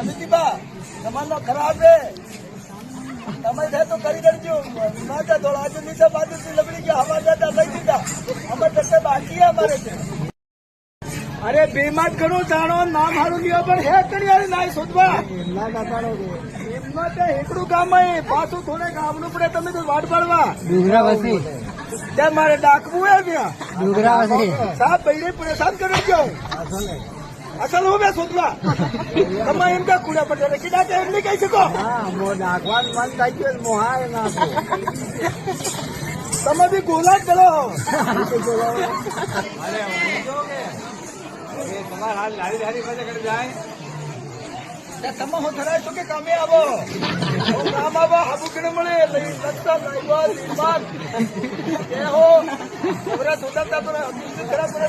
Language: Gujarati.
અમિતીબા તમારો ખરાબ છે તમે છે તો કરી દેજો માતા થોડા આજે નીચે બાજુથી લગડી ગયા હવા જતા લઈ દીધા અમે ટકે બાકી અમારે છે અરે બેમાં ઘણું જાણો નામ હારું લ્યો પણ હે કરી નાય શોધવા એમમાં તે એકડું ગામ પાછું થોડે ગામનું પડે તમે તો વાટ પાડવા ડુંગરાવાસી ત્યાં મારે ડાકવું હે ત્યાં ડુંગરાવાસી સાહેબ ભાઈને પરેશાન કરી દો અસલ હું બે શોધવા તમે એમ કે કુડા પટેલ કીધા કે એમ નહીં કહી શકો નાખવાનું મન થઈ ગયું મોહાય નાખો તમે બી ગોલા જ કરો તમે હું ધરાય છો કે કામે આવો કામ આવો હાબુ કેને મળે લગતા લાઈવા હો ખરા સોતા પર ખરા પર